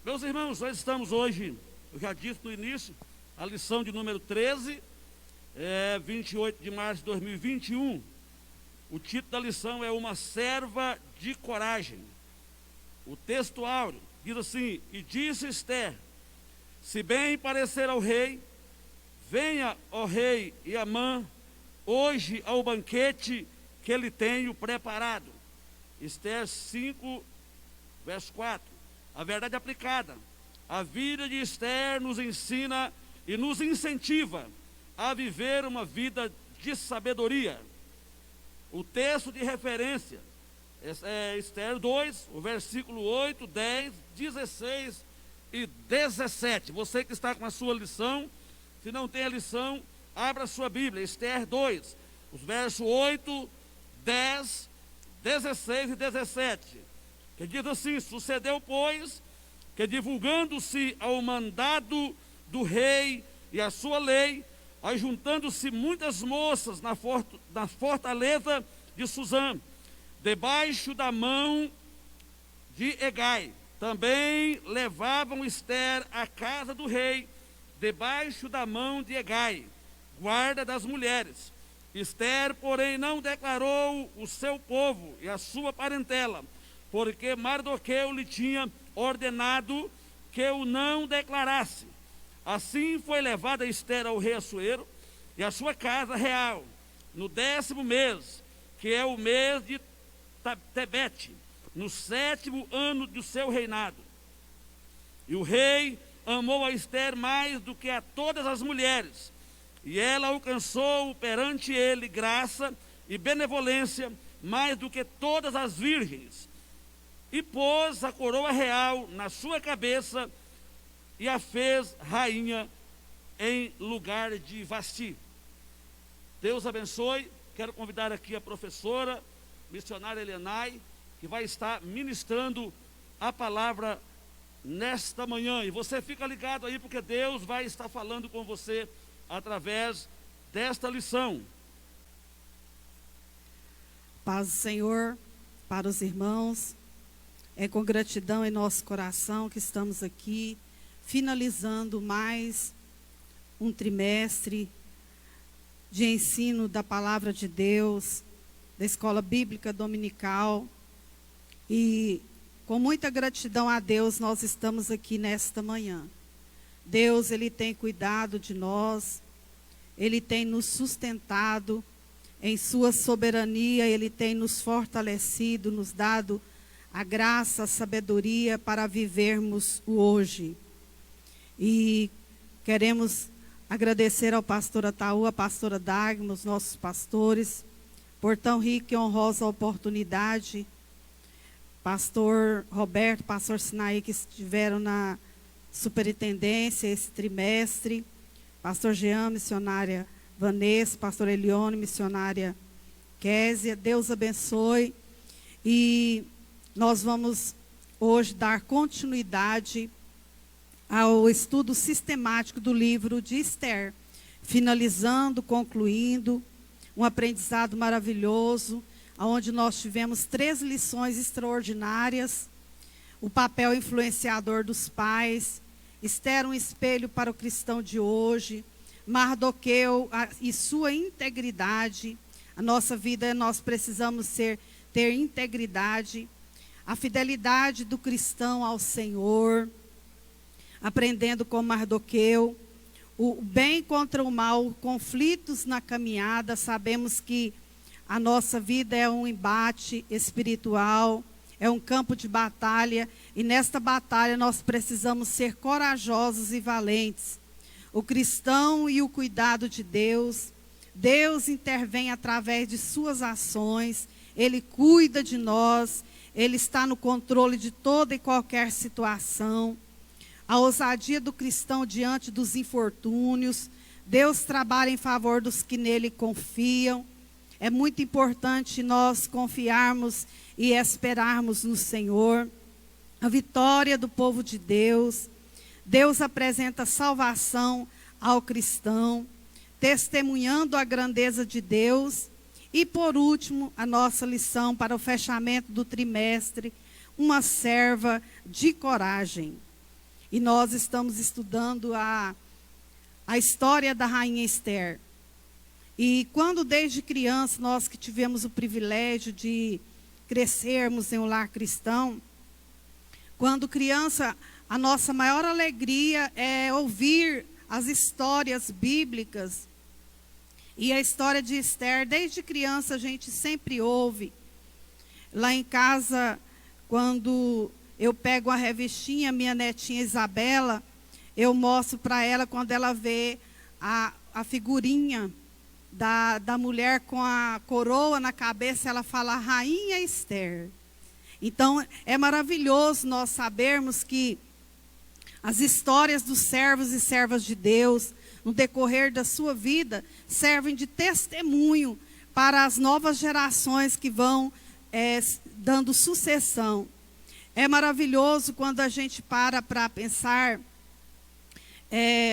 Meus irmãos, nós estamos hoje, eu já disse no início, a lição de número 13, 28 de março de 2021. O título da lição é Uma Serva de Coragem. O texto áureo diz assim: E disse Esther, se bem parecer ao rei, venha, ó rei e Amã, hoje ao banquete que lhe tenho preparado. Esther 5, verso 4. A verdade aplicada. A vida de Esther nos ensina e nos incentiva a viver uma vida de sabedoria. O texto de referência é Esther 2, o versículo 8, 10, 16 e 17. Você que está com a sua lição, se não tem a lição, abra a sua Bíblia. Esther 2, os versos 8, 10, 16 e 17. Que diz assim: sucedeu, pois, que divulgando-se ao mandado do rei e a sua lei, ajuntando-se muitas moças na fortaleza de Suzã, debaixo da mão de Hegai, também levavam Esther à casa do rei, debaixo da mão de Hegai, guarda das mulheres. Esther, porém, não declarou o seu povo e a sua parentela, porque Mardoqueu lhe tinha ordenado que o não declarasse. Assim foi levada Esther ao rei Assuero e à sua casa real, no 10º mês, que é o mês de Tebete, no 7º ano do seu reinado. E o rei amou a Esther mais do que a todas as mulheres, e ela alcançou perante ele graça e benevolência mais do que todas as virgens. E pôs a coroa real na sua cabeça e a fez rainha em lugar de Vasti. Deus abençoe. Quero convidar aqui a professora, missionária Helenay, que vai estar ministrando a palavra nesta manhã. E você fica ligado aí, porque Deus vai estar falando com você através desta lição. Paz do Senhor para os irmãos. É com gratidão em nosso coração que estamos aqui, finalizando mais um trimestre de ensino da Palavra de Deus, da Escola Bíblica Dominical. E com muita gratidão a Deus, nós estamos aqui nesta manhã. Deus, Ele tem cuidado de nós, Ele tem nos sustentado, em sua soberania, Ele tem nos fortalecido, nos dado a graça, a sabedoria para vivermos o hoje. E queremos agradecer ao pastor Ataú, a pastora Dagma, os nossos pastores, por tão rica e honrosa oportunidade. Pastor Roberto, pastor Sinaí, que estiveram na superintendência esse trimestre. Pastor Jean, missionária Vanessa, pastor Elione, missionária Késia. Deus abençoe. E nós vamos hoje dar continuidade ao estudo sistemático do livro de Esther, finalizando, concluindo, um aprendizado maravilhoso, onde nós tivemos 3 lições extraordinárias: o papel influenciador dos pais, Esther, um espelho para o cristão de hoje, Mardoqueu e sua integridade. A nossa vida, nós precisamos ter integridade, a fidelidade do cristão ao Senhor, aprendendo com Mardoqueu, o bem contra o mal, conflitos na caminhada. Sabemos que a nossa vida é um embate espiritual, é um campo de batalha, e nesta batalha nós precisamos ser corajosos e valentes. O cristão e o cuidado de Deus, Deus intervém através de suas ações, Ele cuida de nós, Ele está no controle de toda e qualquer situação. A ousadia do cristão diante dos infortúnios, Deus trabalha em favor dos que nele confiam. É muito importante nós confiarmos e esperarmos no Senhor. A vitória do povo de Deus. Deus apresenta salvação ao cristão, testemunhando a grandeza de Deus. E por último, a nossa lição para o fechamento do trimestre: uma serva de coragem. E nós estamos estudando a história da rainha Esther. E quando desde criança, nós que tivemos o privilégio de crescermos em um lar cristão, quando criança, a nossa maior alegria é ouvir as histórias bíblicas. E a história de Esther, desde criança a gente sempre ouve. Lá em casa, quando eu pego a revistinha, minha netinha Isabela, eu mostro para ela quando ela vê a figurinha da mulher com a coroa na cabeça, ela fala Rainha Esther. Então, é maravilhoso nós sabermos que as histórias dos servos e servas de Deus, no decorrer da sua vida, servem de testemunho para as novas gerações que vão dando sucessão. É maravilhoso quando a gente para pensar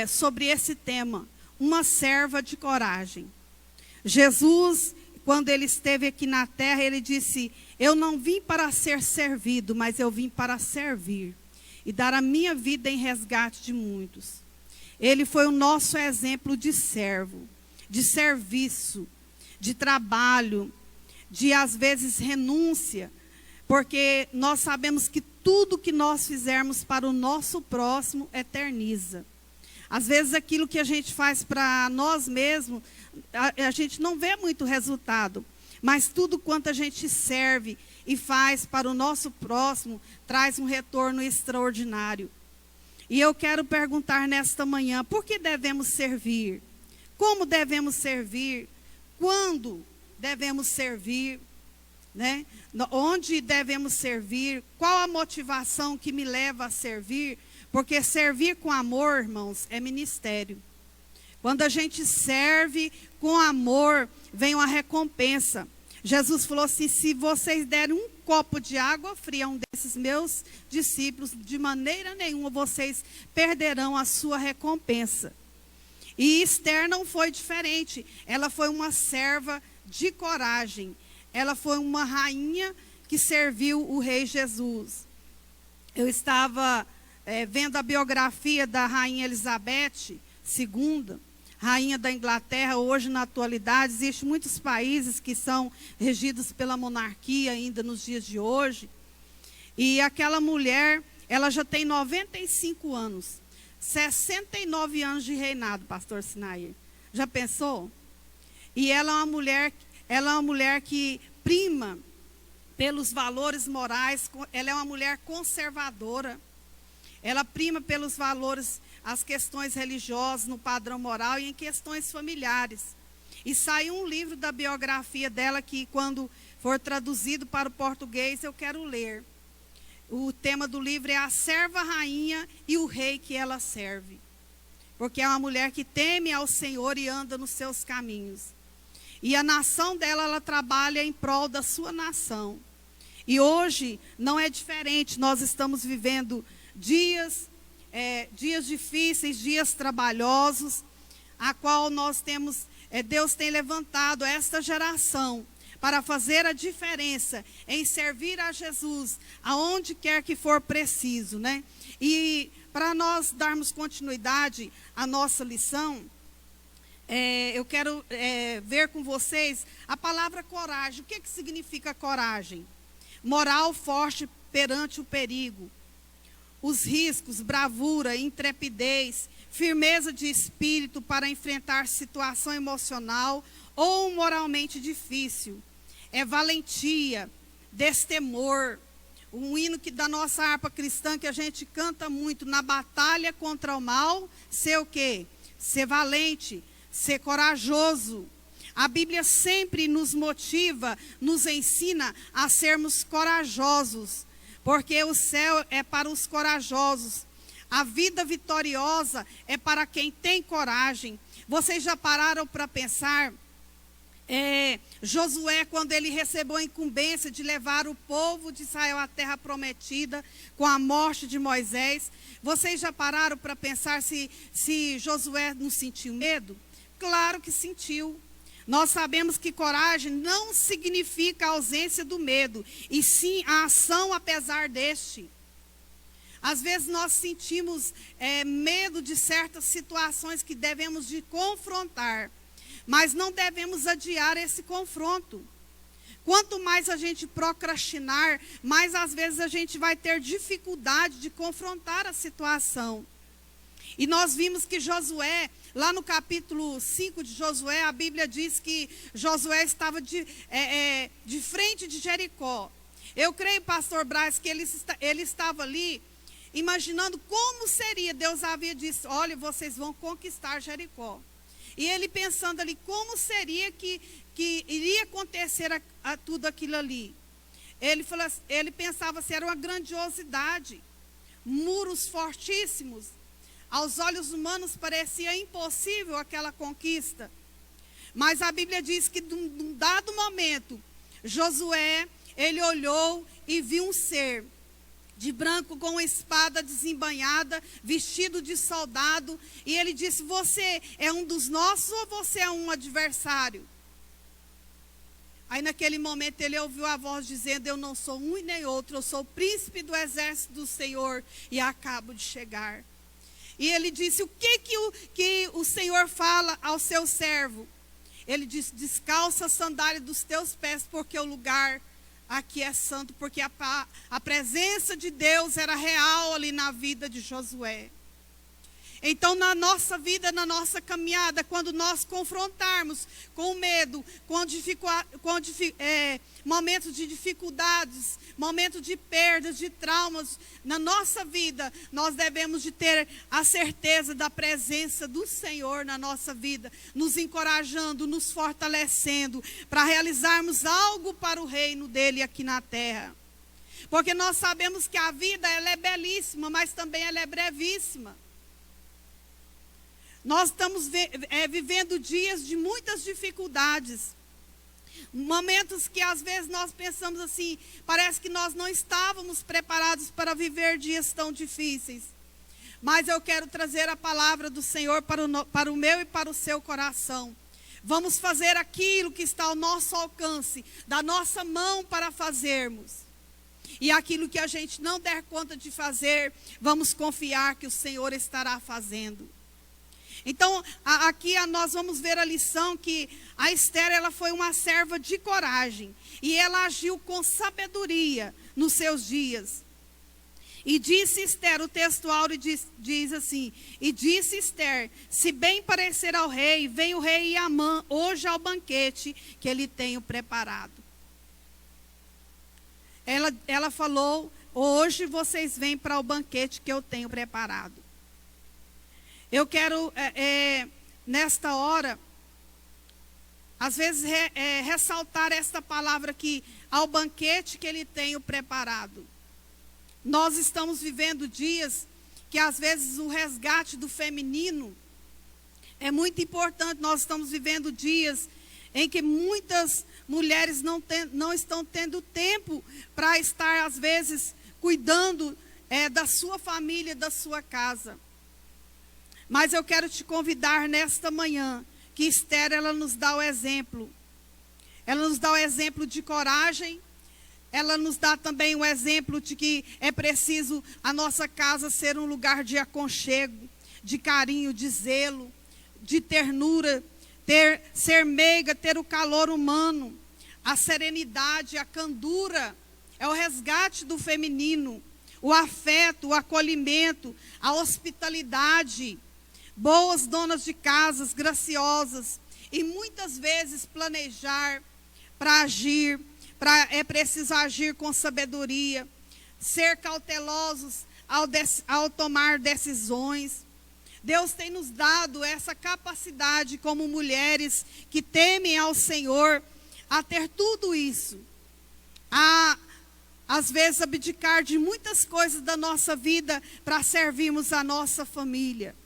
sobre esse tema, uma serva de coragem. Jesus, quando ele esteve aqui na terra, ele disse, eu não vim para ser servido, mas eu vim para servir e dar a minha vida em resgate de muitos. Ele foi o nosso exemplo de servo, de serviço, de trabalho, de às vezes renúncia, porque nós sabemos que tudo que nós fizermos para o nosso próximo eterniza. Às vezes aquilo que a gente faz para nós mesmos, a gente não vê muito resultado, mas tudo quanto a gente serve e faz para o nosso próximo, traz um retorno extraordinário. E eu quero perguntar nesta manhã, por que devemos servir? Como devemos servir? Quando devemos servir? Né? Onde devemos servir? Qual a motivação que me leva a servir? Porque servir com amor, irmãos, é ministério. Quando a gente serve com amor, vem uma recompensa. Jesus falou assim, se vocês derem um copo de água fria a um desses meus discípulos, de maneira nenhuma vocês perderão a sua recompensa. E Esther não foi diferente. Ela foi uma serva de coragem. Ela foi uma rainha que serviu o rei Jesus. Eu estava vendo a biografia da rainha Elizabeth II, rainha da Inglaterra. Hoje, na atualidade, existem muitos países que são regidos pela monarquia ainda nos dias de hoje. E aquela mulher, ela já tem 95 anos, 69 anos de reinado, pastor Sinair. Já pensou? E ela é uma mulher que prima pelos valores morais, ela é uma mulher conservadora. Ela prima pelos valores, as questões religiosas, no padrão moral e em questões familiares. E saiu um livro da biografia dela que, quando for traduzido para o português, eu quero ler. O tema do livro é A Serva Rainha e o Rei que ela serve. Porque é uma mulher que teme ao Senhor e anda nos seus caminhos. E a nação dela, ela trabalha em prol da sua nação. E hoje não é diferente, nós estamos vivendo dias difíceis, dias trabalhosos, a qual nós temos, Deus tem levantado esta geração para fazer a diferença em servir a Jesus, aonde quer que for preciso, né? E para nós darmos continuidade à nossa lição, eu quero ver com vocês a palavra coragem. O que significa coragem? Moral forte perante o perigo. Os riscos, bravura, intrepidez, firmeza de espírito para enfrentar situação emocional ou moralmente difícil. É valentia, destemor. Um hino da nossa harpa cristã que a gente canta muito, na batalha contra o mal, ser o quê? Ser valente, ser corajoso. A Bíblia sempre nos motiva, nos ensina a sermos corajosos. Porque o céu é para os corajosos. A vida vitoriosa é para quem tem coragem. Vocês já pararam para pensar? Josué, quando ele recebeu a incumbência de levar o povo de Israel à terra prometida, com a morte de Moisés, vocês já pararam para pensar se Josué não sentiu medo? Claro que sentiu. Nós sabemos que coragem não significa a ausência do medo, e sim a ação apesar deste. Às vezes nós sentimos medo de certas situações que devemos de confrontar, mas não devemos adiar esse confronto. Quanto mais a gente procrastinar, mais às vezes a gente vai ter dificuldade de confrontar a situação. E nós vimos que Josué, lá no capítulo 5 de Josué, a Bíblia diz que Josué estava de frente de Jericó. Eu creio, pastor Braz, que ele estava ali imaginando como seria. Deus havia dito, olha, vocês vão conquistar Jericó. E ele pensando ali, como seria que iria acontecer a tudo aquilo ali. Ele pensava se era uma grandiosidade, muros fortíssimos. Aos olhos humanos parecia impossível aquela conquista. Mas a Bíblia diz que num dado momento, Josué, ele olhou e viu um ser de branco com uma espada desembainhada, vestido de soldado. E ele disse, você é um dos nossos ou você é um adversário? Aí naquele momento ele ouviu a voz dizendo, eu não sou um e nem outro, eu sou o príncipe do exército do Senhor e acabo de chegar. E ele disse, o que o Senhor fala ao seu servo? Ele disse, descalça a sandália dos teus pés, porque o lugar aqui é santo, porque a presença de Deus era real ali na vida de Josué. Então, na nossa vida, na nossa caminhada, quando nós confrontarmos com medo, momentos de dificuldades, momentos de perdas, de traumas, na nossa vida, nós devemos de ter a certeza da presença do Senhor na nossa vida, nos encorajando, nos fortalecendo, para realizarmos algo para o reino dele aqui na terra. Porque nós sabemos que a vida, ela é belíssima, mas também ela é brevíssima. Nós estamos vivendo dias de muitas dificuldades. Momentos que às vezes nós pensamos assim, parece que nós não estávamos preparados para viver dias tão difíceis. Mas eu quero trazer a palavra do Senhor para o meu e para o seu coração. Vamos fazer aquilo que está ao nosso alcance, da nossa mão para fazermos. E aquilo que a gente não der conta de fazer, vamos confiar que o Senhor estará fazendo. Então, aqui nós vamos ver a lição que a Esther, ela foi uma serva de coragem. E ela agiu com sabedoria nos seus dias. E disse Esther, o texto áureo diz assim, e disse Esther, se bem parecer ao rei, vem o rei Amã hoje ao banquete que ele tem preparado. Ela falou, hoje vocês vêm para o banquete que eu tenho preparado. Eu quero, nesta hora, às vezes, ressaltar esta palavra aqui, ao banquete que ele tem preparado. Nós estamos vivendo dias que, às vezes, o resgate do feminino é muito importante. Nós estamos vivendo dias em que muitas mulheres não estão tendo tempo para estar, às vezes, cuidando da sua família, da sua casa. Mas eu quero te convidar nesta manhã, que Esther, ela nos dá o exemplo. Ela nos dá o exemplo de coragem. Ela nos dá também o exemplo de que é preciso a nossa casa ser um lugar de aconchego, de carinho, de zelo, de ternura, ser meiga, ter o calor humano, a serenidade, a candura, é o resgate do feminino, o afeto, o acolhimento, a hospitalidade, boas donas de casas, graciosas, e muitas vezes planejar para agir, é preciso agir com sabedoria, ser cautelosos ao tomar decisões. Deus tem nos dado essa capacidade como mulheres que temem ao Senhor, a ter tudo isso, às vezes abdicar de muitas coisas da nossa vida para servirmos a nossa família.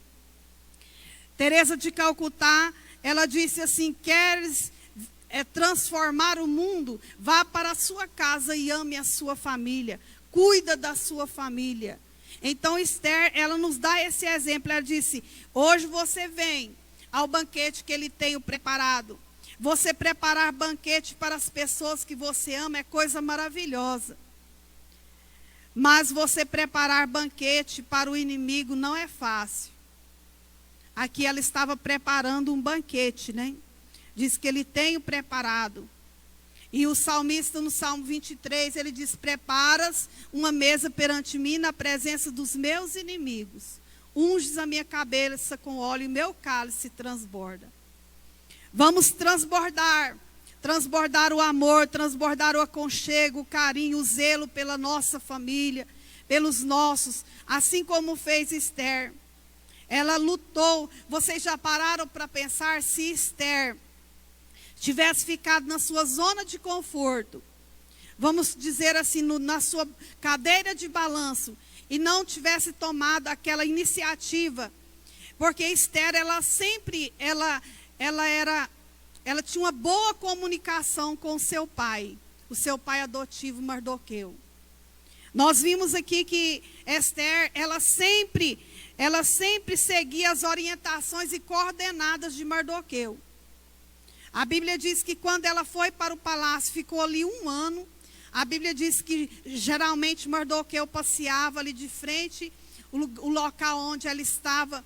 Teresa de Calcutá, ela disse assim, queres transformar o mundo, vá para a sua casa e ame a sua família, cuida da sua família. Então Esther, ela nos dá esse exemplo, ela disse, hoje você vem ao banquete que ele tem preparado. Você preparar banquete para as pessoas que você ama é coisa maravilhosa. Mas você preparar banquete para o inimigo não é fácil. Aqui ela estava preparando um banquete, né? Diz que ele tem o preparado. E o salmista no Salmo 23, ele diz: preparas uma mesa perante mim na presença dos meus inimigos. Unges a minha cabeça com óleo e meu cálice transborda. Vamos transbordar o amor, transbordar o aconchego, o carinho, o zelo pela nossa família, pelos nossos, assim como fez Esther. Ela lutou. Vocês já pararam para pensar se Esther tivesse ficado na sua zona de conforto, vamos dizer assim, na sua cadeira de balanço, e não tivesse tomado aquela iniciativa, porque Esther, ela tinha uma boa comunicação com o seu pai adotivo Mardoqueu. Nós vimos aqui que Esther, ela sempre seguia as orientações e coordenadas de Mardoqueu. A Bíblia diz que quando ela foi para o palácio, ficou ali 1 ano. A Bíblia diz que geralmente Mardoqueu passeava ali de frente, o local onde ela estava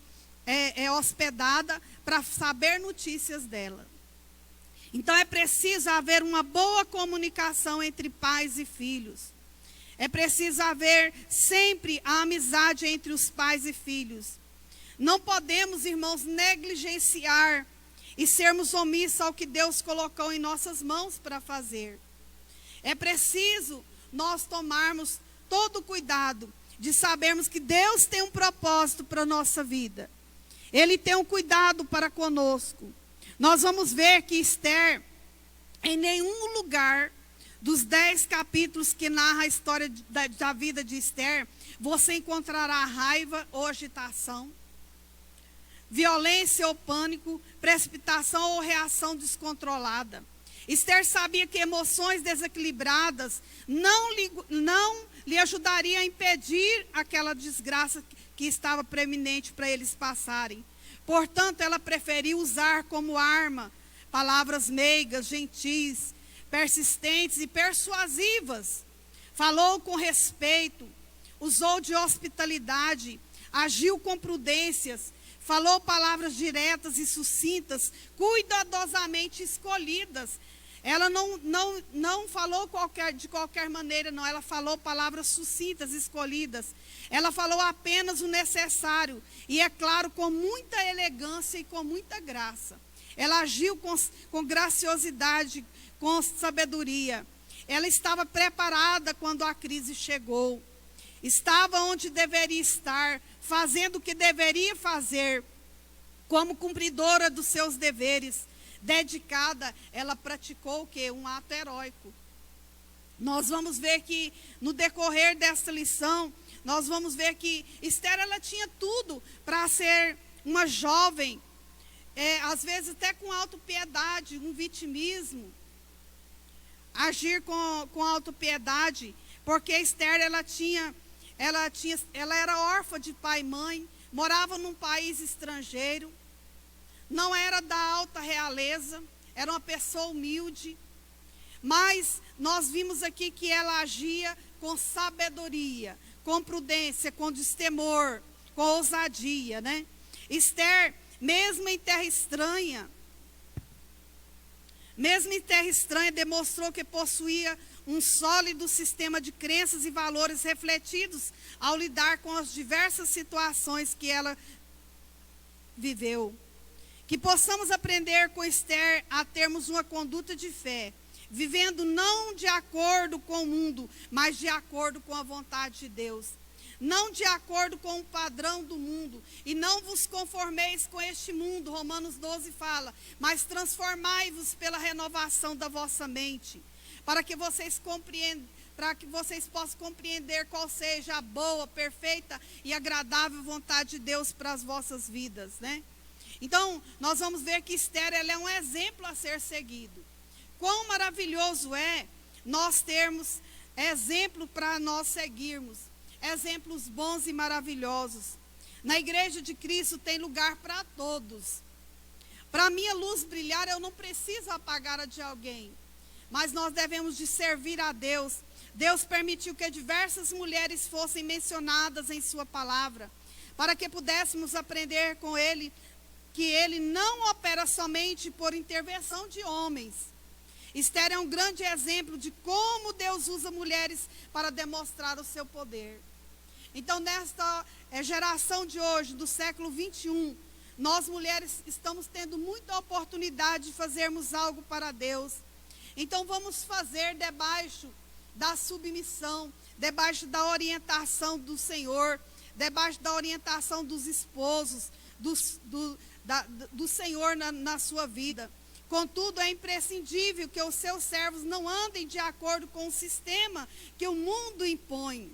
hospedada, para saber notícias dela. Então é preciso haver uma boa comunicação entre pais e filhos. É preciso haver sempre a amizade entre os pais e filhos. Não podemos, irmãos, negligenciar e sermos omissos ao que Deus colocou em nossas mãos para fazer. É preciso nós tomarmos todo o cuidado de sabermos que Deus tem um propósito para a nossa vida. Ele tem um cuidado para conosco. Nós vamos ver que Esther, em nenhum lugar dos 10 capítulos que narra a história da vida de Esther, você encontrará raiva ou agitação, violência ou pânico, precipitação ou reação descontrolada. Esther sabia que emoções desequilibradas não lhe ajudariam a impedir aquela desgraça que estava preeminente para eles passarem. Portanto, ela preferiu usar como arma palavras meigas, gentis, persistentes e persuasivas. Falou com respeito, usou de hospitalidade, agiu com prudências, falou palavras diretas e sucintas, cuidadosamente escolhidas. Ela não falou de qualquer maneira, não. Ela falou palavras sucintas, escolhidas. Ela falou apenas o necessário. E, é claro, com muita elegância e com muita graça. Ela agiu com graciosidade, com sabedoria. Ela estava preparada quando a crise chegou. Estava onde deveria estar, fazendo o que deveria fazer, como cumpridora dos seus deveres, dedicada. Ela praticou o quê? Um ato heróico. Nós vamos ver que no decorrer desta lição, nós vamos ver que Esther, ela tinha tudo para ser uma jovem, às vezes até com autopiedade, um vitimismo, agir com autopiedade, porque Esther, ela era órfã de pai e mãe, morava num país estrangeiro, não era da alta realeza, era uma pessoa humilde, mas nós vimos aqui que ela agia com sabedoria, com prudência, com destemor, com ousadia, né? Esther, mesmo em terra estranha, demonstrou que possuía um sólido sistema de crenças e valores refletidos ao lidar com as diversas situações que ela viveu. Que possamos aprender com Esther a termos uma conduta de fé, vivendo não de acordo com o mundo, mas de acordo com a vontade de Deus. Não de acordo com o padrão do mundo. E não vos conformeis com este mundo, Romanos 12 fala, mas transformai-vos pela renovação da vossa mente, para que vocês possam compreender qual seja a boa, perfeita e agradável vontade de Deus para as vossas vidas, né? Então, nós vamos ver que Esther, ela é um exemplo a ser seguido. Quão maravilhoso é nós termos exemplo para nós seguirmos, exemplos bons e maravilhosos. Na igreja de Cristo tem lugar para todos. Para a minha luz brilhar, eu não preciso apagar a de alguém, mas nós devemos de servir a Deus, Deus permitiu que diversas mulheres fossem mencionadas em sua palavra, para que pudéssemos aprender com ele que ele não opera somente por intervenção de homens. Esther é um grande exemplo de como Deus usa mulheres para demonstrar o seu poder. Então, nesta geração de hoje, do século 21, nós mulheres estamos tendo muita oportunidade de fazermos algo para Deus. Então, vamos fazer debaixo da submissão, debaixo da orientação do Senhor, debaixo da orientação dos esposos, do Senhor na sua vida. Contudo, é imprescindível que os seus servos não andem de acordo com o sistema que o mundo impõe.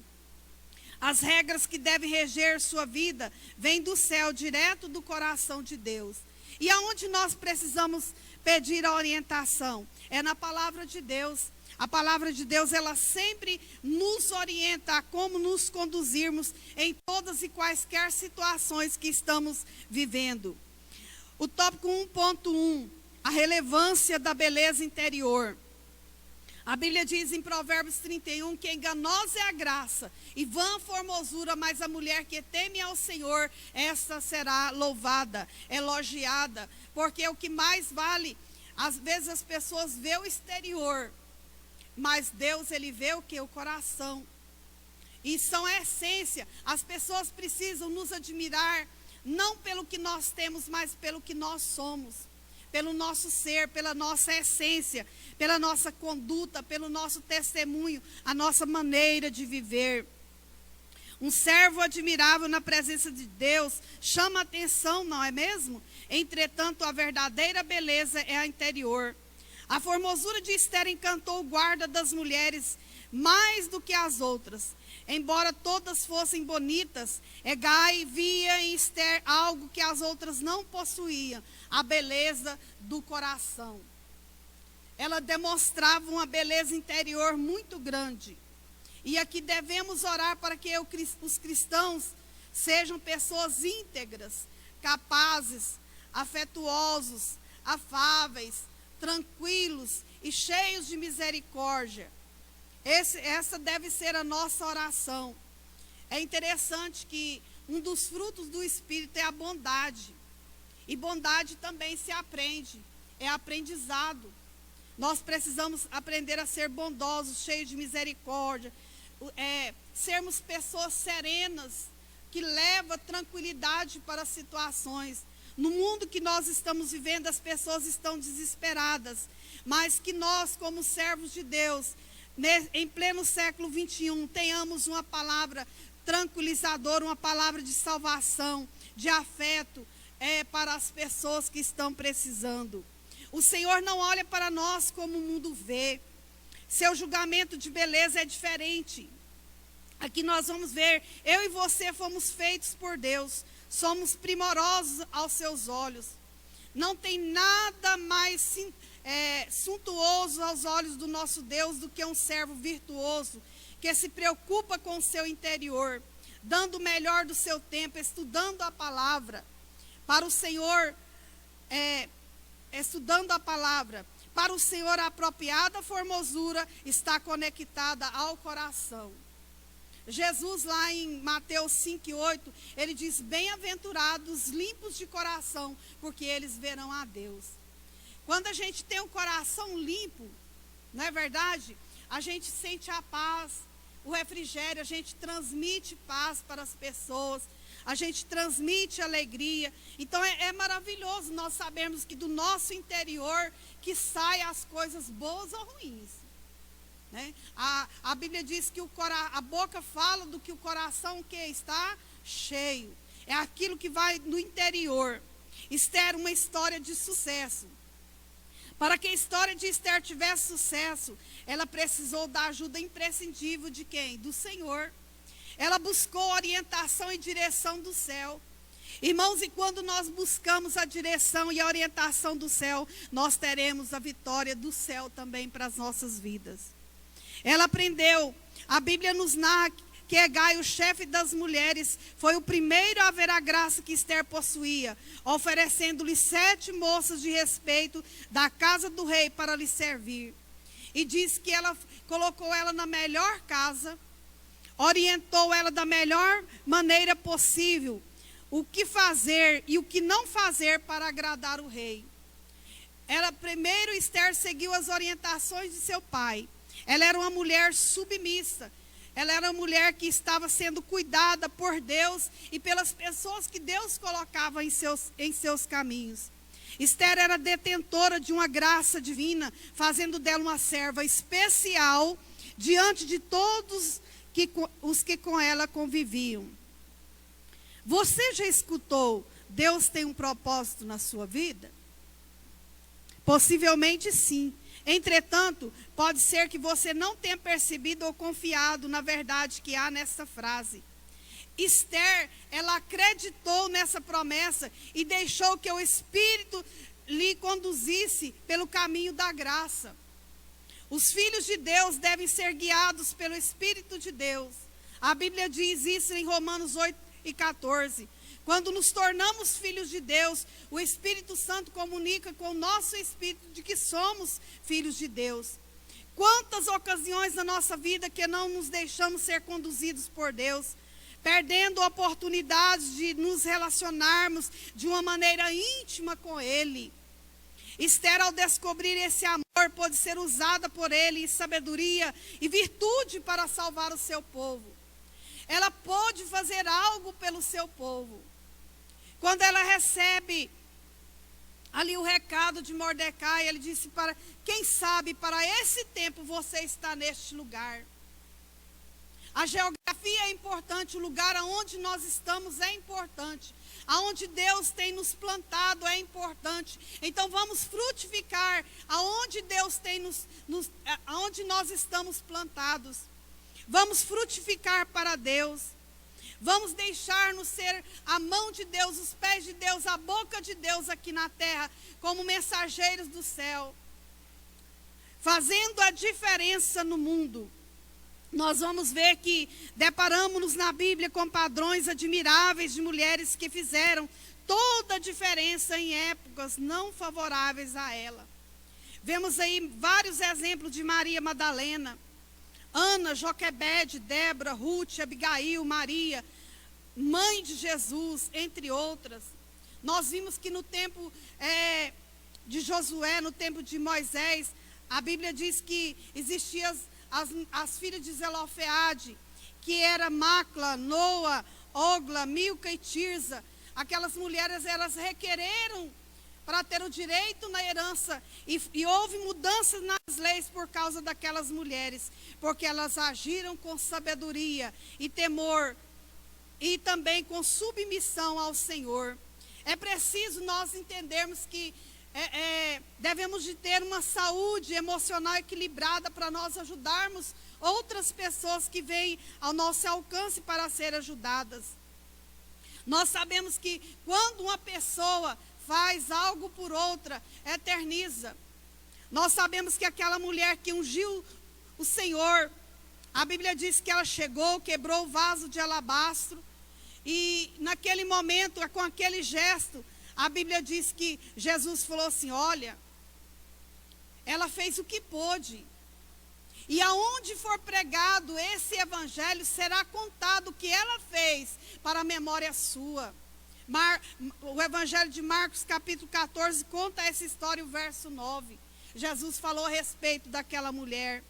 As regras que devem reger sua vida vêm do céu, direto do coração de Deus. E aonde nós precisamos pedir a orientação? É na palavra de Deus. A palavra de Deus, ela sempre nos orienta a como nos conduzirmos em todas e quaisquer situações que estamos vivendo. O tópico 1.1, a relevância da beleza interior. A Bíblia diz em Provérbios 31 que enganosa é a graça e vã a formosura, mas a mulher que teme ao Senhor, esta será louvada, elogiada, porque o que mais vale, às vezes as pessoas vê o exterior, mas Deus, ele vê o que? O coração. E são a essência. As pessoas precisam nos admirar, não pelo que nós temos, mas pelo que nós somos. Pelo nosso ser, pela nossa essência, pela nossa conduta, pelo nosso testemunho, a nossa maneira de viver. Um servo admirável na presença de Deus chama a atenção, não é mesmo? Entretanto, a verdadeira beleza é a interior. A formosura de Esther encantou o guarda das mulheres mais do que as outras. Embora todas fossem bonitas, Hegai via em Esther algo que as outras não possuíam, a beleza do coração. Ela demonstrava uma beleza interior muito grande. E aqui devemos orar para que os cristãos sejam pessoas íntegras, capazes, afetuosos, afáveis, tranquilos e cheios de misericórdia. Essa deve ser a nossa oração. É interessante que um dos frutos do Espírito é a bondade. E bondade também se aprende, é aprendizado. Nós precisamos aprender a ser bondosos, cheios de misericórdia, sermos pessoas serenas, que levam tranquilidade para as situações. No mundo que nós estamos vivendo, as pessoas estão desesperadas, mas que nós, como servos de Deus, em pleno século 21, tenhamos uma palavra tranquilizadora, uma palavra de salvação, de afeto, para as pessoas que estão precisando. O Senhor não olha para nós como o mundo vê. Seu julgamento de beleza é diferente. Aqui nós vamos ver, eu e você fomos feitos por Deus, somos primorosos aos seus olhos. Não tem nada mais suntuoso aos olhos do nosso Deus do que um servo virtuoso, que se preocupa com o seu interior, dando o melhor do seu tempo, estudando a palavra. Para o Senhor, estudando a palavra, para o Senhor a apropriada formosura está conectada ao coração. Jesus lá em Mateus 5:8, ele diz, bem-aventurados limpos de coração, porque eles verão a Deus. Quando a gente tem um coração limpo, não é verdade? A gente sente a paz, o refrigério, a gente transmite paz para as pessoas, a gente transmite alegria. Então é maravilhoso nós sabermos que do nosso interior que saem as coisas boas ou ruins, né? A Bíblia diz que a boca fala do que o coração que está cheio. É aquilo que vai no interior. Esther, uma história de sucesso. Para que a história de Esther tivesse sucesso, ela precisou da ajuda imprescindível de quem? Do Senhor. Ela buscou orientação e direção do céu. Irmãos, e quando nós buscamos a direção e a orientação do céu, nós teremos a vitória do céu também para as nossas vidas. Ela aprendeu, a Bíblia nos narra que Hegai, o chefe das mulheres, foi o primeiro a ver a graça que Esther possuía, oferecendo-lhe 7 moças de respeito da casa do rei para lhe servir. e diz que ela colocou ela na melhor casa, orientou ela da melhor maneira possível, o que fazer e o que não fazer para agradar o rei. Primeiro Esther seguiu as orientações de seu pai. Ela era uma mulher submissa. Ela era uma mulher que estava sendo cuidada por Deus e pelas pessoas que Deus colocava em seus caminhos. Esther era detentora de uma graça divina, fazendo dela uma serva especial diante de todos os que com ela conviviam. Você já escutou, Deus tem um propósito na sua vida? Possivelmente sim. Entretanto, pode ser que você não tenha percebido ou confiado na verdade que há nessa frase. Esther, ela acreditou nessa promessa e deixou que o Espírito lhe conduzisse pelo caminho da graça. Os filhos de Deus devem ser guiados pelo Espírito de Deus. A Bíblia diz isso em Romanos 8:14. Quando nos tornamos filhos de Deus, o Espírito Santo comunica com o nosso espírito de que somos filhos de Deus. Quantas ocasiões na nossa vida que não nos deixamos ser conduzidos por Deus, perdendo oportunidades de nos relacionarmos de uma maneira íntima com Ele. Esther, ao descobrir esse amor, pôde ser usada por Ele em sabedoria e virtude para salvar o seu povo. Ela pôde fazer algo pelo seu povo. Quando ela recebe ali o recado de Mordecai, ele disse para, quem sabe para esse tempo você está neste lugar. A geografia é importante, o lugar aonde nós estamos é importante. Aonde Deus tem nos plantado é importante. Então vamos frutificar aonde Deus tem aonde nós estamos plantados. Vamos frutificar para Deus. Vamos deixar-nos ser a mão de Deus, os pés de Deus, a boca de Deus aqui na terra, como mensageiros do céu, fazendo a diferença no mundo. Nós vamos ver que deparamos-nos na Bíblia com padrões admiráveis de mulheres que fizeram toda a diferença em épocas não favoráveis a ela. Vemos aí vários exemplos de Maria Madalena, Ana, Joquebede, Débora, Ruth, Abigail, Maria, mãe de Jesus, entre outras. Nós vimos que no tempo de Josué, no tempo de Moisés, a Bíblia diz que existiam as filhas de Zelofeade, que era Macla, Noa, Ogla, Milca e Tirza. Aquelas mulheres, elas requereram para ter o direito na herança, e houve mudanças nas leis por causa daquelas mulheres, porque elas agiram com sabedoria e temor, e também com submissão ao Senhor. É preciso nós entendermos que devemos de ter uma saúde emocional equilibrada para nós ajudarmos outras pessoas que vêm ao nosso alcance para ser ajudadas. Nós sabemos que quando uma pessoa faz algo por outra, eterniza. Nós sabemos que aquela mulher que ungiu o Senhor, a Bíblia diz que ela chegou, quebrou o vaso de alabastro, e naquele momento, com aquele gesto, a Bíblia diz que Jesus falou assim, olha, ela fez o que pôde. E aonde for pregado esse evangelho, será contado o que ela fez para a memória sua. O evangelho de Marcos, capítulo 14, conta essa história, o verso 9. Jesus falou a respeito daquela mulher.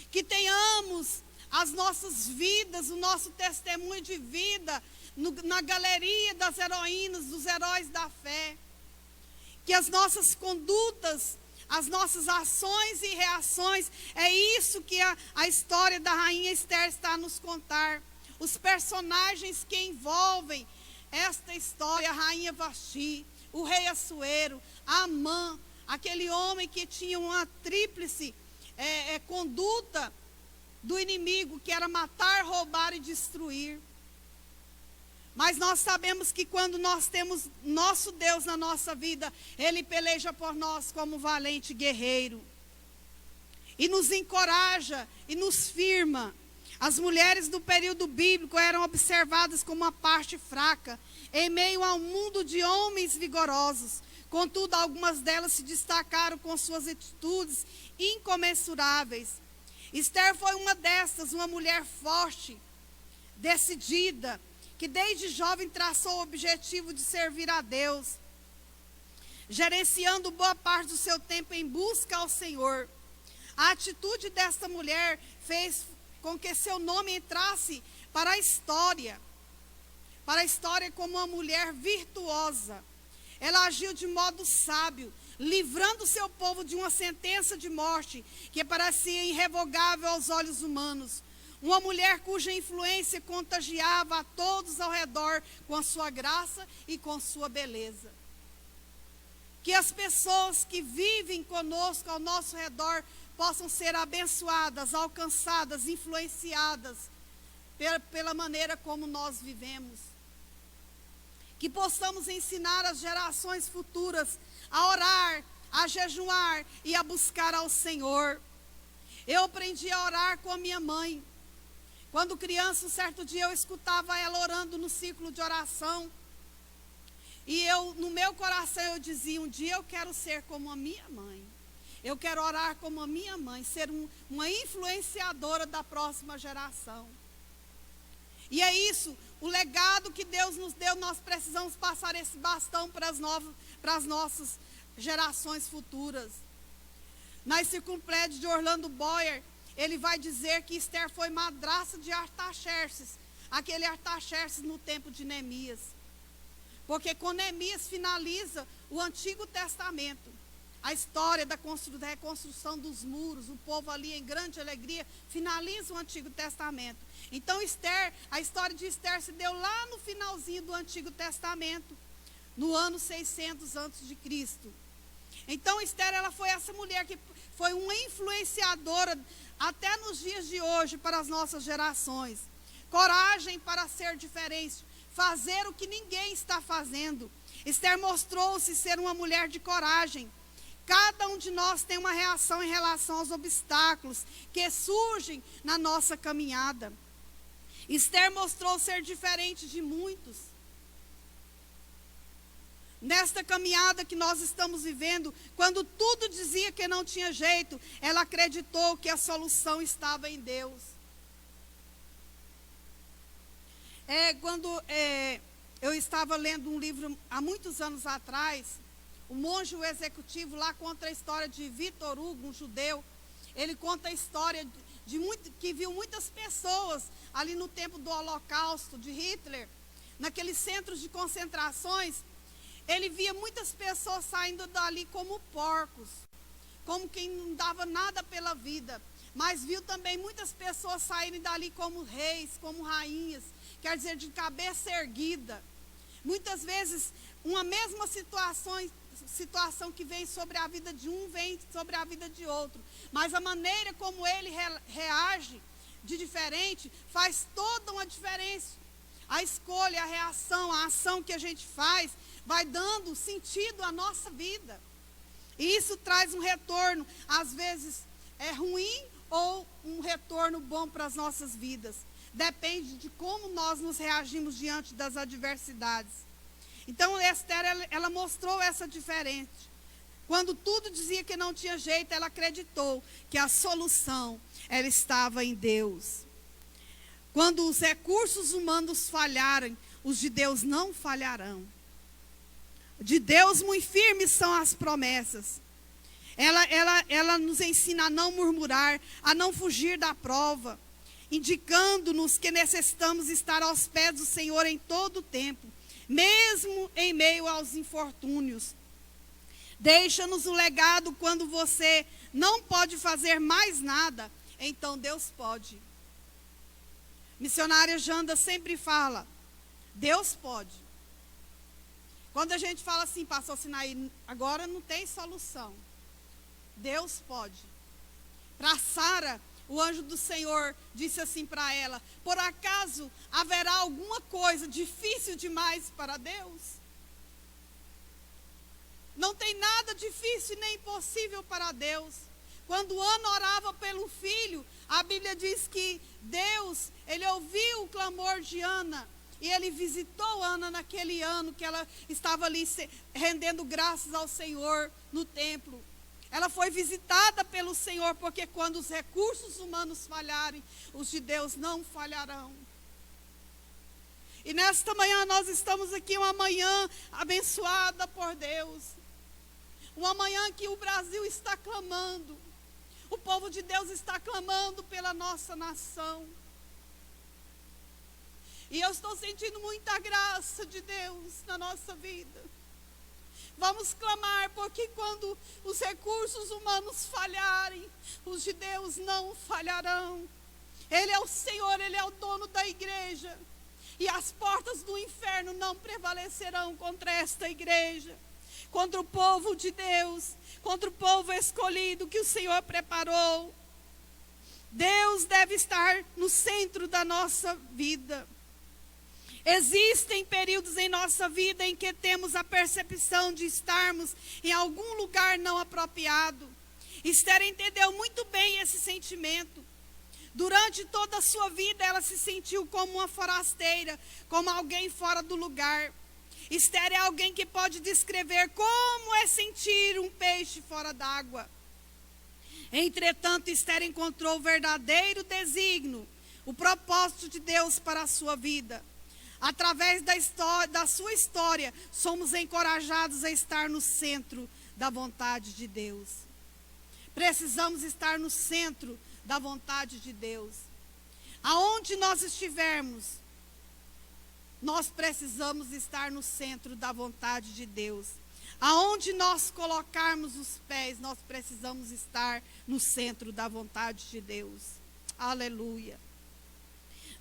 Que tenhamos as nossas vidas, o nosso testemunho de vida, na galeria das heroínas, dos heróis da fé. Que as nossas condutas, as nossas ações e reações, é isso que a história da rainha Esther está a nos contar. Os personagens que envolvem esta história, a rainha Vasti, o rei Assuero, Amã, aquele homem que tinha uma tríplice conduta do inimigo, que era matar, roubar e destruir. Mas nós sabemos que quando nós temos nosso Deus na nossa vida, Ele peleja por nós como valente guerreiro. E nos encoraja e nos firma As mulheres do período bíblico eram observadas como uma parte fraca, em meio a um mundo de homens vigorosos. Contudo, algumas delas se destacaram com suas atitudes incomensuráveis. Esther foi uma dessas, uma mulher forte, decidida, que desde jovem traçou o objetivo de servir a Deus, gerenciando boa parte do seu tempo em busca ao Senhor. A atitude desta mulher fez com que seu nome entrasse para a história como uma mulher virtuosa. Ela agiu de modo sábio, livrando seu povo de uma sentença de morte que parecia irrevogável aos olhos humanos. Uma mulher cuja influência contagiava a todos ao redor com a sua graça e com sua beleza. Que as pessoas que vivem conosco ao nosso redor possam ser abençoadas, alcançadas, influenciadas pela maneira como nós vivemos. Que possamos ensinar as gerações futuras a orar, a jejuar e a buscar ao Senhor. Eu aprendi a orar com a minha mãe. Quando criança, um certo dia eu escutava ela orando no círculo de oração. E no meu coração eu dizia, um dia eu quero ser como a minha mãe. Eu quero orar como a minha mãe, ser uma influenciadora da próxima geração. E é isso, o legado que Deus nos deu, nós precisamos passar esse bastão para as nossas gerações futuras. Na enciclopédia de Orlando Boyer, ele vai dizer que Esther foi madrasta de Artaxerxes, aquele Artaxerxes no tempo de Neemias. Porque quando Neemias finaliza o Antigo Testamento, a história da reconstrução dos muros, o povo ali em grande alegria, finaliza o Antigo Testamento. Então a história de Esther se deu lá no finalzinho do Antigo Testamento, no ano 600 a.C. Então Esther, ela foi essa mulher que foi uma influenciadora até nos dias de hoje para as nossas gerações. Coragem para ser diferente, fazer o que ninguém está fazendo. Esther mostrou-se ser uma mulher de coragem. Cada um de nós tem uma reação em relação aos obstáculos que surgem na nossa caminhada. Esther mostrou ser diferente de muitos. Nesta caminhada que nós estamos vivendo, quando tudo dizia que não tinha jeito, ela acreditou que a solução estava em Deus. Eu estava lendo um livro há muitos anos atrás, o Monge o Executivo, lá conta a história de Victor Hugo, um judeu. Ele conta a história que viu muitas pessoas ali no tempo do Holocausto, de Hitler, naqueles centros de concentrações. Ele via muitas pessoas saindo dali como porcos, como quem não dava nada pela vida. Mas viu também muitas pessoas saírem dali como reis, como rainhas, quer dizer, de cabeça erguida. Muitas vezes, uma mesma situação que vem sobre a vida de um, vem sobre a vida de outro. Mas a maneira como ele reage de diferente, faz toda uma diferença. A escolha, a reação, a ação que a gente faz, vai dando sentido à nossa vida. E isso traz um retorno, às vezes é ruim ou um retorno bom para as nossas vidas. Depende de como nós nos reagimos diante das adversidades. Então Esther, ela mostrou essa diferença. Quando tudo dizia que não tinha jeito, ela acreditou que a solução, ela estava em Deus. Quando os recursos humanos falharem, os de Deus não falharão. De Deus muito firmes são as promessas. Ela nos ensina a não murmurar, a não fugir da prova, indicando-nos que necessitamos estar aos pés do Senhor em todo o tempo, mesmo em meio aos infortúnios. Deixa-nos um legado quando você não pode fazer mais nada, então Deus pode. Missionária Janda sempre fala, Deus pode. Quando a gente fala assim, pastor Sinaí, agora não tem solução. Deus pode. Para Sara, o anjo do Senhor disse assim para ela, por acaso haverá alguma coisa difícil demais para Deus? Não tem nada difícil nem impossível para Deus. Quando Ana orava pelo filho, a Bíblia diz que Deus, ele ouviu o clamor de Ana. E ele visitou Ana naquele ano que ela estava ali rendendo graças ao Senhor no templo. Ela foi visitada pelo Senhor, porque quando os recursos humanos falharem, os de Deus não falharão. E nesta manhã nós estamos aqui, uma manhã abençoada por Deus. Uma manhã que o Brasil está clamando. O povo de Deus está clamando pela nossa nação. E eu estou sentindo muita graça de Deus na nossa vida. Vamos clamar, porque quando os recursos humanos falharem, os de Deus não falharão. Ele é o Senhor, Ele é o dono da igreja. E as portas do inferno não prevalecerão contra esta igreja, contra o povo de Deus, contra o povo escolhido que o Senhor preparou. Deus deve estar no centro da nossa vida. Existem períodos em nossa vida em que temos a percepção de estarmos em algum lugar não apropriado. Esther entendeu muito bem esse sentimento. Durante toda a sua vida, ela se sentiu como uma forasteira, como alguém fora do lugar. Esther é alguém que pode descrever como é sentir um peixe fora d'água. Entretanto, Esther encontrou o verdadeiro desígnio, o propósito de Deus para a sua vida. Através da sua história, somos encorajados a estar no centro da vontade de Deus. Precisamos estar no centro da vontade de Deus. Aonde nós estivermos, nós precisamos estar no centro da vontade de Deus. Aonde nós colocarmos os pés, nós precisamos estar no centro da vontade de Deus. Aleluia.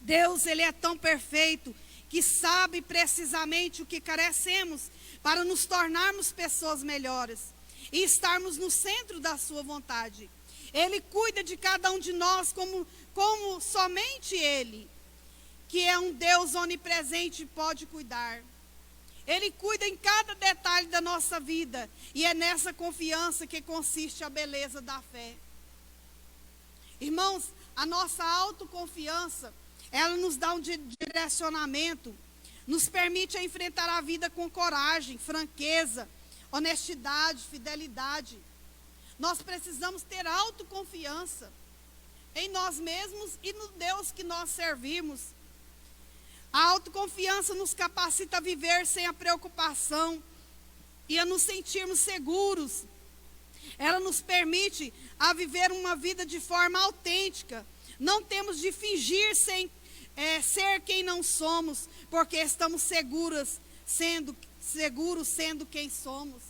Deus, Ele é tão perfeito que sabe precisamente o que carecemos para nos tornarmos pessoas melhores e estarmos no centro da sua vontade. Ele cuida de cada um de nós como somente Ele, que é um Deus onipresente, pode cuidar. Ele cuida em cada detalhe da nossa vida, e é nessa confiança que consiste a beleza da fé. Irmãos, a nossa autoconfiança, ela nos dá um direcionamento, nos permite enfrentar a vida com coragem, franqueza, honestidade, fidelidade. Nós precisamos ter autoconfiança em nós mesmos e no Deus que nós servimos. A autoconfiança nos capacita a viver sem a preocupação e a nos sentirmos seguros. Ela nos permite a viver uma vida de forma autêntica. Não temos de fingir ser quem não somos, porque estamos seguros sendo quem somos.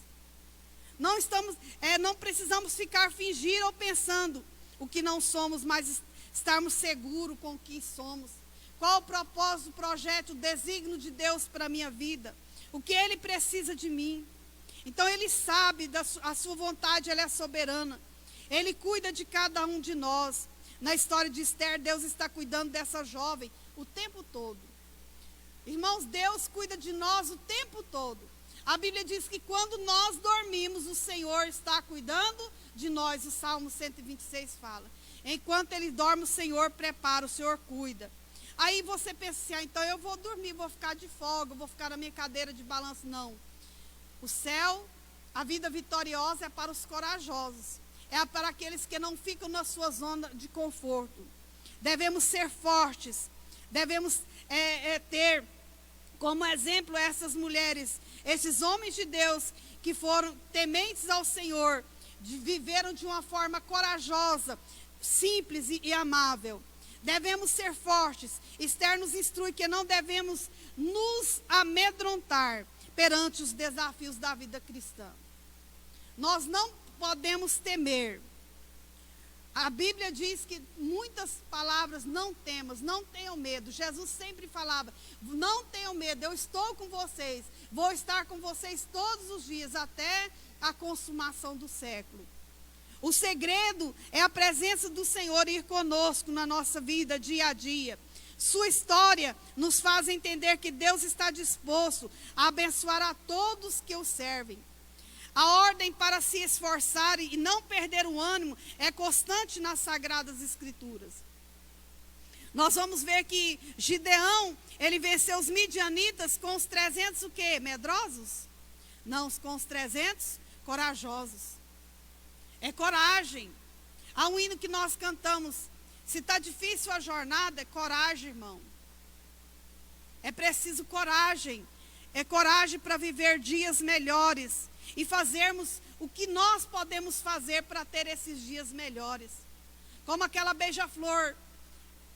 Não precisamos ficar fingindo ou pensando o que não somos, mas estarmos seguros com o que somos. Qual o propósito, o projeto, o desígnio de Deus para a minha vida? O que Ele precisa de mim? Então Ele sabe, a sua vontade, ela é soberana. Ele cuida de cada um de nós. Na história de Esther, Deus está cuidando dessa jovem o tempo todo. Irmãos, Deus cuida de nós o tempo todo. A Bíblia diz que quando nós dormimos, o Senhor está cuidando de nós. O Salmo 126 fala. Enquanto Ele dorme, o Senhor prepara, o Senhor cuida. Aí você pensa assim, então eu vou dormir, vou ficar de folga, vou ficar na minha cadeira de balanço. Não. O céu, a vida vitoriosa é para os corajosos. É para aqueles que não ficam na sua zona de conforto. Devemos ser fortes. Devemos ter como exemplo essas mulheres, esses homens de Deus que foram tementes ao Senhor, viveram de uma forma corajosa, simples e amável. Devemos ser fortes. Esther nos instrui que não devemos nos amedrontar perante os desafios da vida cristã. Nós não podemos temer. A Bíblia diz que muitas palavras não temas, não tenham medo. Jesus sempre falava, não tenham medo, eu estou com vocês, vou estar com vocês todos os dias, até a consumação do século. O segredo é a presença do Senhor ir conosco na nossa vida, dia a dia. Sua história nos faz entender que Deus está disposto a abençoar a todos que o servem. A ordem para se esforçar e não perder o ânimo é constante nas Sagradas Escrituras. Nós vamos ver que Gideão, ele venceu os midianitas com os 300 o quê? Medrosos? Não, com os 300 corajosos. É coragem. Há um hino que nós cantamos, se está difícil a jornada, é coragem, irmão. É preciso coragem. É coragem para viver dias melhores e fazermos o que nós podemos fazer para ter esses dias melhores. Como aquela beija-flor.